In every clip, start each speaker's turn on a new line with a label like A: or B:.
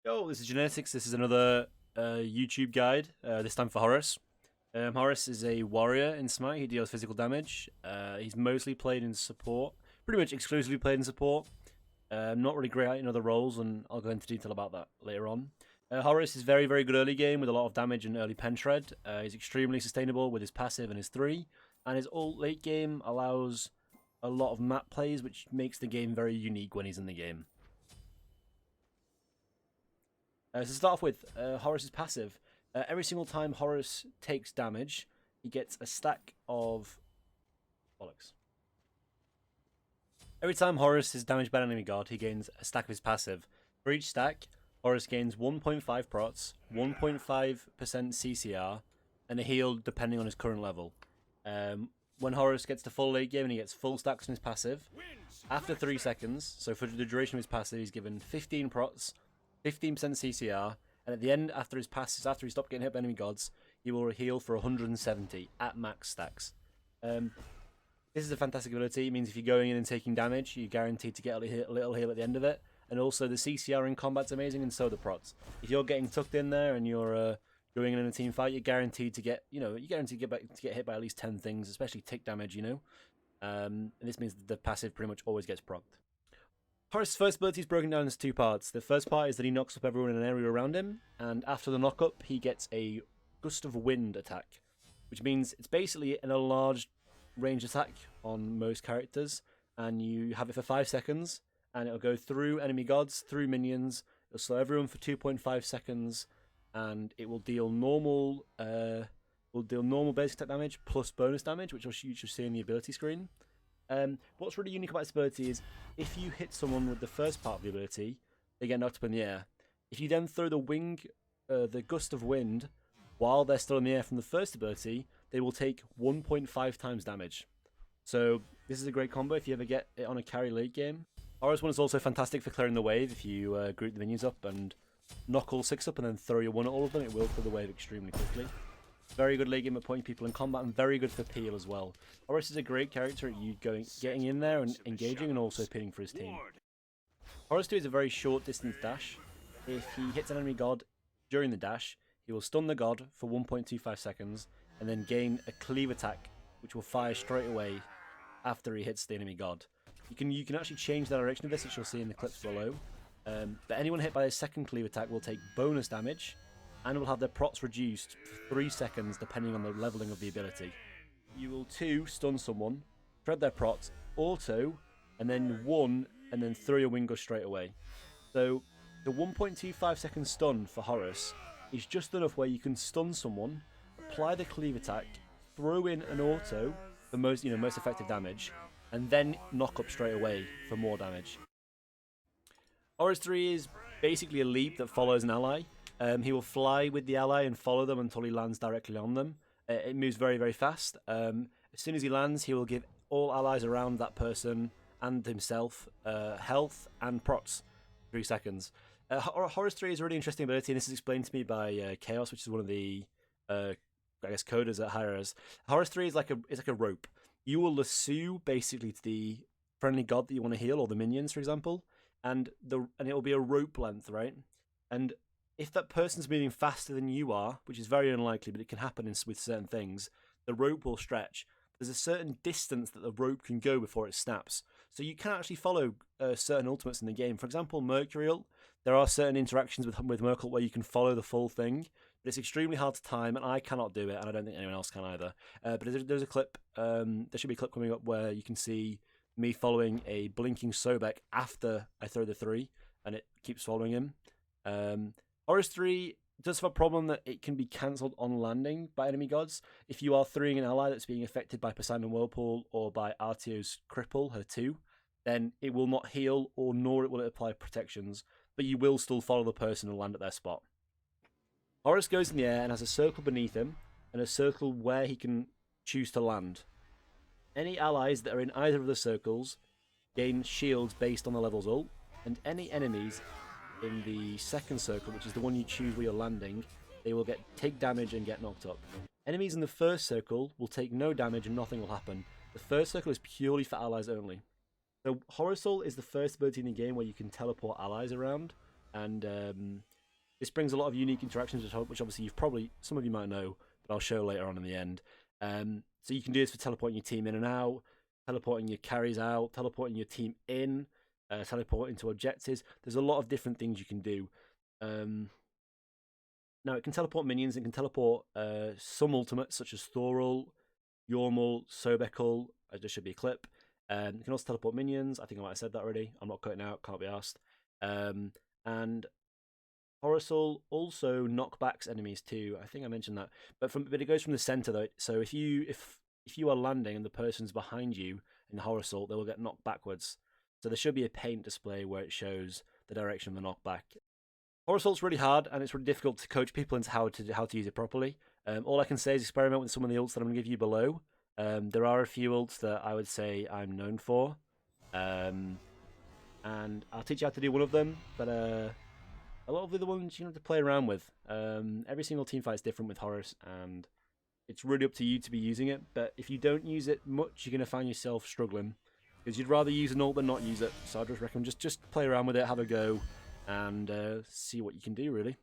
A: Yo, this is Genetics. This is another YouTube guide, this time for Horus. Horus is a warrior in Smite. He deals physical damage. He's mostly played in support, pretty much exclusively played in support. Not really great in other roles, and I'll go into detail about that later on. Horus is very, very good early game with a lot of damage and early pen shred. He's extremely sustainable with his passive and his 3. And his ult late game allows a lot of map plays, which makes the game very unique when he's in the game. To start off with, Horus is passive. Every single time Horus takes damage, he gets a stack of bollocks. Every time Horus is damaged by an enemy god, he gains a stack of his passive. For each stack, Horus gains 1.5 prots, 1.5% CCR, and a heal depending on his current level. When Horus gets to full late game and he gets full stacks from his passive, after 3 seconds, so for the duration of his passive, he's given 15 prots, 15% CCR, and at the end, after his passes, after he stopped getting hit by enemy gods, he will heal for 170 at max stacks. This is a fantastic ability. It means if you're going in and taking damage, you're guaranteed to get a little heal at the end of it. And also, the CCR in combat's amazing, and so the prots. If you're getting tucked in there and you're going in a team fight, you're guaranteed to get, get hit by at least 10 things, especially tick damage. And this means that the passive pretty much always gets procced. Horus' first ability is broken down into 2 parts. The first part is that he knocks up everyone in an area around him, and after the knock-up, he gets a Gust of Wind attack, which means it's basically an enlarged range attack on most characters, and you have it for 5 seconds, and it'll go through enemy gods, through minions, it'll slow everyone for 2.5 seconds, and it will deal normal basic attack damage plus bonus damage, which you should see in the ability screen. What's really unique about this ability is if you hit someone with the first part of the ability, they get knocked up in the air. If you then throw the Gust of Wind, while they're still in the air from the first ability, they will take 1.5 times damage. So this is a great combo if you ever get it on a carry late game. Horus 1 is also fantastic for clearing the wave. If you group the minions up and knock all 6 up and then throw your 1 at all of them, it will clear the wave extremely quickly. Very good late game at putting people in combat, and very good for peel as well. Horus is a great character at you getting in there and engaging, and also pinning for his team. Horus 2 is a very short distance dash. If he hits an enemy god during the dash, he will stun the god for 1.25 seconds, and then gain a cleave attack, which will fire straight away after he hits the enemy god. You can actually change the direction of this, which you'll see in the clips below. But anyone hit by his second cleave attack will take bonus damage, and will have their prots reduced for 3 seconds depending on the leveling of the ability. You will 2 stun someone, shred their prots, auto, and then 1, and then throw your wing gust straight away. So the 1.25 second stun for Horus is just enough where you can stun someone, apply the cleave attack, throw in an auto for most effective damage, and then knock up straight away for more damage. Horus 3 is basically a leap that follows an ally. He will fly with the ally and follow them until he lands directly on them. It moves very, very fast. As soon as he lands, he will give all allies around that person and himself health and prots. 3 seconds. Horus 3 is a really interesting ability, and this is explained to me by Chaos, which is one of the coders at Hi-Rez. Horus 3 is like a rope. You will lasso basically to the friendly god that you want to heal, or the minions, for example, and it will be a rope length, right? And if that person's moving faster than you are, which is very unlikely, but it can happen with certain things, the rope will stretch. There's a certain distance that the rope can go before it snaps. So you can actually follow certain ultimates in the game. For example, Mercury Ult, there are certain interactions with Mercury where you can follow the full thing, but it's extremely hard to time, and I cannot do it, and I don't think anyone else can either. But there's a clip, there should be a clip coming up where you can see me following a blinking Sobek after I throw the 3, and it keeps following him. Horus 3 does have a problem that it can be cancelled on landing by enemy gods. If you are throwing an ally that's being affected by Poseidon Whirlpool or by Artio's Cripple, her 2, then it will not heal, nor will it apply protections, but you will still follow the person and land at their spot. Horus goes in the air and has a circle beneath him, and a circle where he can choose to land. Any allies that are in either of the circles gain shields based on the level's ult, and any enemies in the second circle, which is the one you choose where you're landing, they will take damage and get knocked up. Enemies in the first circle will take no damage and nothing will happen. The first circle is purely for allies only. So Horus Ult is the first ability in the game where you can teleport allies around. and this brings a lot of unique interactions, which obviously some of you might know, but I'll show later on in the end. So you can do this for teleporting your team in and out, teleporting your carries out, teleporting your team in, teleporting to objectives. There's a lot of different things you can do. Now it can teleport minions. It can teleport some ultimates such as Thorul, Yormul, Sobekul. There should be a clip. You can also teleport minions. I think I might have said that already. I'm not cutting out. Can't be asked. And Horus also knockbacks enemies too. I think I mentioned that. But it goes from the center though. So if you are landing and the person's behind you in the Horus Ult, they will get knocked backwards. So there should be a paint display where it shows the direction of the knockback. Horus Ult's really hard, and it's really difficult to coach people into how to use it properly. All I can say is experiment with some of the ults that I'm going to give you below. There are a few ults that I would say I'm known for, and I'll teach you how to do one of them. But a lot of the other ones you have to play around with. Every single team fight is different with Horus, and it's really up to you to be using it. But if you don't use it much, you're going to find yourself struggling, because you'd rather use an ult than not use it. So I just recommend just play around with it, have a go, and see what you can do, really.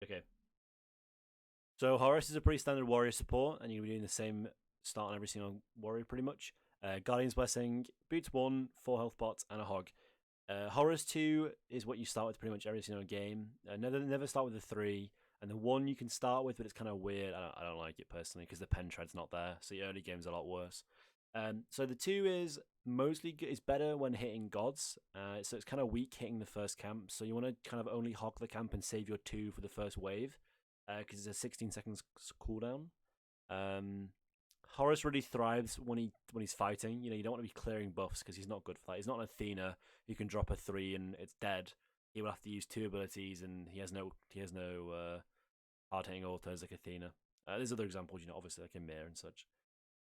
A: Okay. So Horus is a pretty standard warrior support, and you'll be doing the same start on every single warrior pretty much. Guardian's Blessing, Boots 1, 4 health pots, and a hog. Horus 2 is what you start with pretty much every single game. Never start with the 3, and the 1 you can start with, but it's kind of weird. I don't like it personally because the pen tread's not there, so your early game's a lot worse. So the 2 is better when hitting gods, so it's kind of weak hitting the first camp, so you want to kind of only hog the camp and save your 2 for the first wave, because it's a 16 seconds cooldown. Horus really thrives when he's fighting. You don't want to be clearing buffs because he's not good for that. He's not an Athena who can drop a 3 and it's dead. He will have to use 2 abilities, and he has no hard hitting autos like Athena. There's other examples, obviously like Emir and such.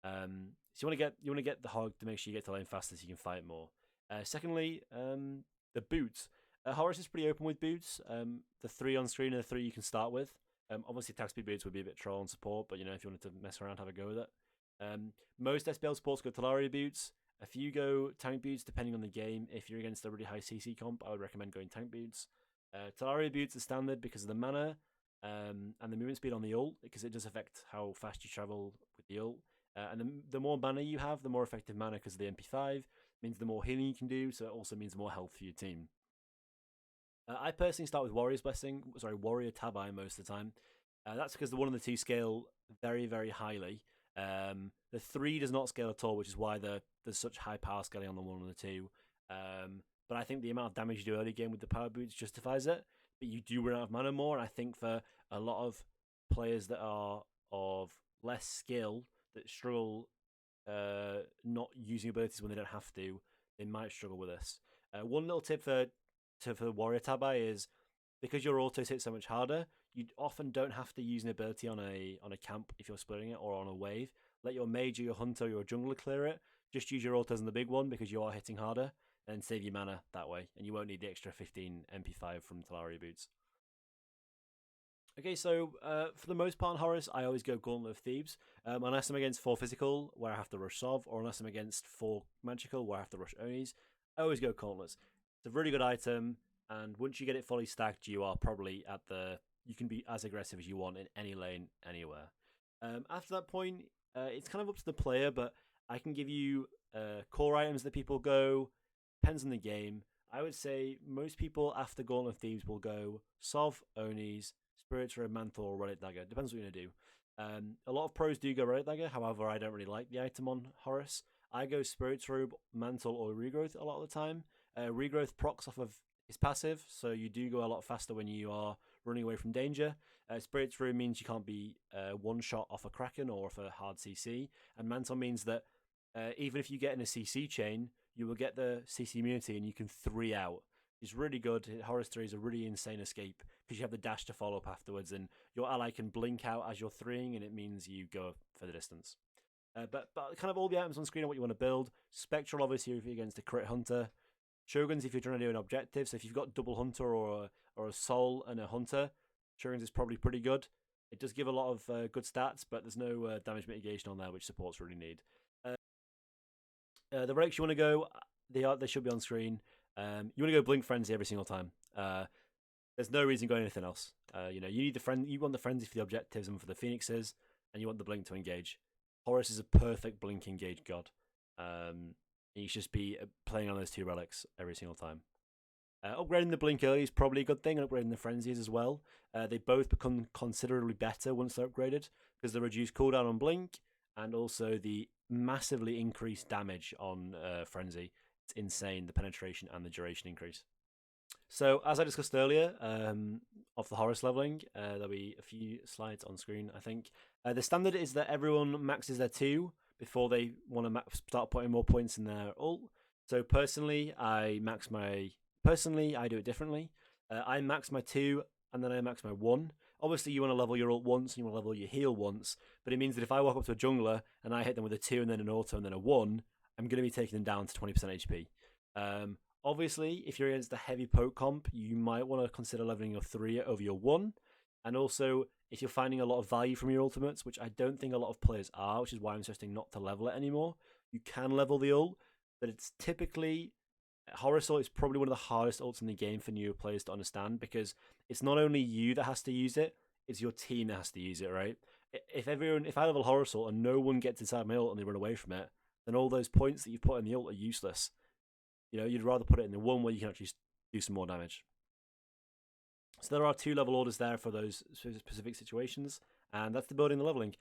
A: So you want to get the hog to make sure you get to lane faster so you can fight more. Secondly, the boots. Horus is pretty open with boots. The 3 on screen are the 3 you can start with. Obviously, attack speed boots would be a bit troll and support, but if you wanted to mess around, have a go with it. Most SPL supports go Talaria boots. A few go tank boots depending on the game. If you're against a really high CC comp, I would recommend going tank boots. Talaria boots are standard because of the mana and the movement speed on the ult, because it does affect how fast you travel with the ult. And the more mana you have, the more effective mana, because of the MP5 means the more healing you can do, so it also means more health for your team. I personally start with Warrior Tabai most of the time. That's because the 1 and the 2 scale very, very highly. The 3 does not scale at all, which is why there's such high power scaling on the 1 and the 2. But I think the amount of damage you do early game with the power boots justifies it. But you do run out of mana more, and I think for a lot of players that are of less skill, that struggle not using abilities when they don't have to, they might struggle with this. One little tip for Warrior Tabai is, because your autos hit so much harder, you often don't have to use an ability on a camp if you're splitting it, or on a wave. Let your mage or your hunter or your jungler clear it. Just use your autos on the big one because you are hitting harder, and save your mana that way, and you won't need the extra 15 MP5 from Talaria boots. Okay, so for the most part in Horus, I always go Gauntlet of Thebes, unless I'm against 4 physical, where I have to rush Sov, or unless I'm against 4 magical, where I have to rush Onis. I always go Gauntlets. It's a really good item, and once you get it fully stacked, you are probably you can be as aggressive as you want in any lane, anywhere. After that point, it's kind of up to the player, but I can give you core items that people go. Depends on the game. I would say most people after Gauntlet of Thebes will go Sov, Onis, Spirits Robe, Mantle, or Relic Dagger. Depends what you're going to do. A lot of pros do go Relic Dagger, however, I don't really like the item on Horus. I go Spirits Robe, Mantle, or Regrowth a lot of the time. Regrowth procs off of his passive, so you do go a lot faster when you are running away from danger. Spirits Robe means you can't be one shot off a Kraken or off a hard CC, and Mantle means that even if you get in a CC chain, you will get the CC immunity and you can 3 out. It's really good. Horus 3 is a really insane escape because you have the dash to follow up afterwards, and your ally can blink out as you're 3ing, and it means you go for the distance. But kind of all the items on screen are what you want to build. Spectral, obviously, if you're against a crit hunter. Shoguns, if you're trying to do an objective. So if you've got double hunter or a soul and a hunter, Shoguns is probably pretty good. It does give a lot of good stats, but there's no damage mitigation on there, which supports really need. The relics you want to go, they should be on screen. You want to go Blink Frenzy every single time. There's no reason going anything else. You know, you need you want the Frenzy for the objectives and for the Phoenixes, and you want the Blink to engage. Horus is a perfect Blink engage god. You should just be playing on those 2 relics every single time. Upgrading the Blink early is probably a good thing, and upgrading the Frenzies as well. They both become considerably better once they're upgraded, because they reduce cooldown on Blink, and also the massively increased damage on Frenzy. It's insane, the penetration and the duration increase. So, as I discussed earlier, of the Horus leveling, there'll be a few slides on screen, I think. The standard is that everyone maxes their 2 before they want to start putting more points in their ult. So, personally, I do it differently. I max my 2, and then I max my 1. Obviously, you want to level your ult once, and you want to level your heal once, but it means that if I walk up to a jungler, and I hit them with a 2, and then an auto, and then a 1, I'm going to be taking them down to 20% HP. Obviously, if you're against a heavy poke comp, you might want to consider leveling your 3 over your 1. And also, if you're finding a lot of value from your ultimates, which I don't think a lot of players are, which is why I'm suggesting not to level it anymore, you can level the ult, but it's typically... Horus Ult is probably one of the hardest ults in the game for newer players to understand, because it's not only you that has to use it, it's your team that has to use it, right? If I level Horus Ult and no one gets inside my ult and they run away from it, then all those points that you've put in the ult are useless. You know, you'd rather put it in the 1 where you can actually do some more damage. So there are 2 level orders there for those specific situations, and that's the building and the leveling.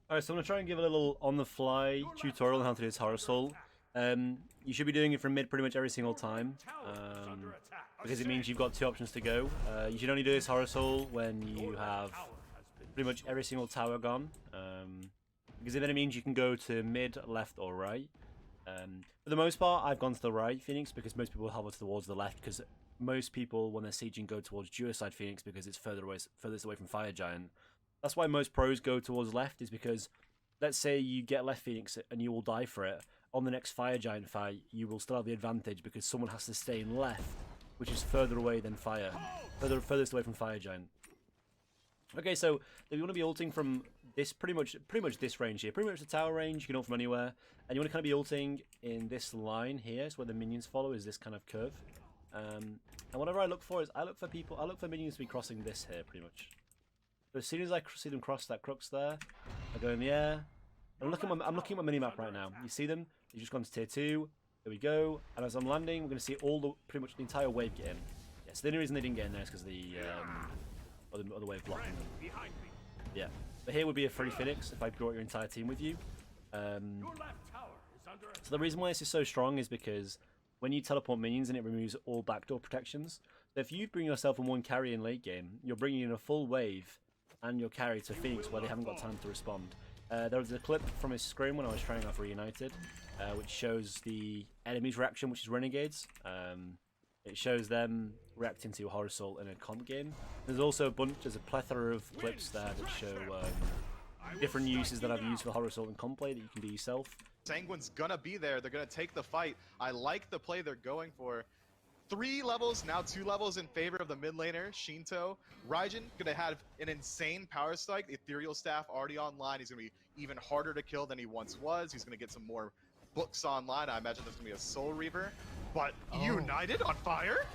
A: Alright, so I'm going to try and give a little on-the-fly tutorial on how to do this Horus Ult. You should be doing it from mid pretty much every single time, because it means you've got 2 options to go. You should only do this Horus Ult when you have pretty much every single tower gone, because then it means you can go to mid, left, or right. For the most part, I've gone to the right Phoenix, because most people hover towards the left, because most people, when they're sieging, go towards Duocide Phoenix because it's furthest away from Fire Giant. That's why most pros go towards left, is because, let's say you get left Phoenix and you will die for it. On the next Fire Giant fight, you will still have the advantage because someone has to stay in left, which is further away than Fire. Furthest away from Fire Giant. Okay, so if you want to be ulting from this, pretty much this range here, pretty much the tower range, you can ult from anywhere, and you want to kind of be ulting in this line here, so where the minions follow is this kind of curve. And whatever I look for is I look for minions to be crossing this here, pretty much. So as soon as I see them cross that crux there, I go in the air. I'm looking at my minimap right now. You see them? They've just gone to tier 2. There we go. And as I'm landing, we're going to see pretty much the entire wave get in. Yeah, so the only reason they didn't get in there is because of the other wave blocking them. Yeah. But here would be a free Phoenix if I brought your entire team with you. So the reason why this is so strong is because when you teleport minions, and it removes all backdoor protections. So if you bring yourself in 1 carry in late game, you're bringing in a full wave and your carry to Phoenix where they haven't got time to respond. There was a clip from his scrim when I was trying off Reunited, which shows the enemy's reaction, which is Renegades. It shows them reacting to Horus Ult in a comp game. There's also there's a plethora of clips there that show different uses that I've used for Horus Ult in comp play that you can do yourself.
B: Sanguine's gonna be there. They're gonna take the fight. I like the play they're going for. 3 levels, now 2 levels in favor of the mid laner, Shinto. Raijin gonna have an insane power strike. Ethereal Staff already online. He's gonna be even harder to kill than he once was. He's gonna get some more books online. I imagine there's gonna be a Soul Reaver. But United on fire?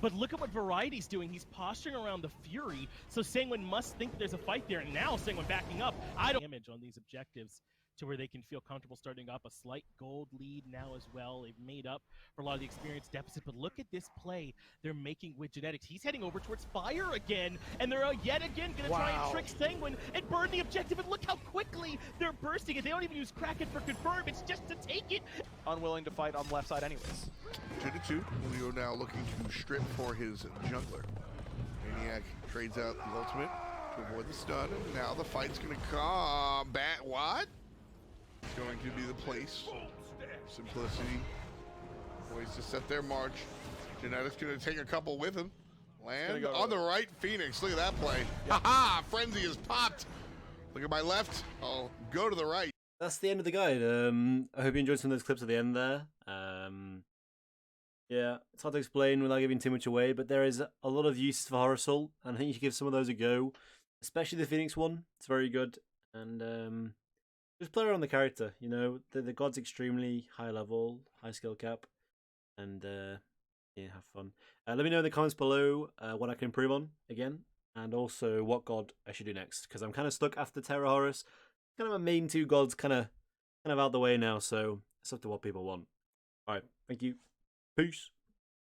C: But look at what Variety's doing. He's posturing around the Fury, so Sanguine must think there's a fight there. And now Sanguine backing up. I don't damage on these objectives to where they can feel comfortable starting up a slight gold lead now as well. They've made up for a lot of the experience deficit, but look at this play they're making with Genetics. He's heading over towards Fire again, and they're yet again going to try and trick Sanguine and burn the objective, and look how quickly they're bursting it. They don't even use Kraken for confirm, it's just to take it.
D: Unwilling to fight on the left side anyways.
E: 2-2, Julio now looking to strip for his jungler. Maniac trades out the ultimate to avoid the stun, and now the fight's going to come back. What? It's going to be the place. Simplicity. Ways to set their march. Genetics going to take a couple with him. Land on the right, Phoenix. Look at that play. Haha! Frenzy is popped. Look at my left. I'll go to the right.
A: That's the end of the guide. I hope you enjoyed some of those clips at the end there. Yeah, it's hard to explain without giving too much away, but there is a lot of uses for Horus Ult, and I think you should give some of those a go. Especially the Phoenix one. It's very good. And just play around the character. You know, the god's extremely high level, high skill cap, and yeah, have fun. Let me know in the comments below what I can improve on again, and also what god I should do next, because I'm kind of stuck after Terra Horus. Kind of my main two gods kind of out the way now, so it's up to what people want. All right, thank you. Peace.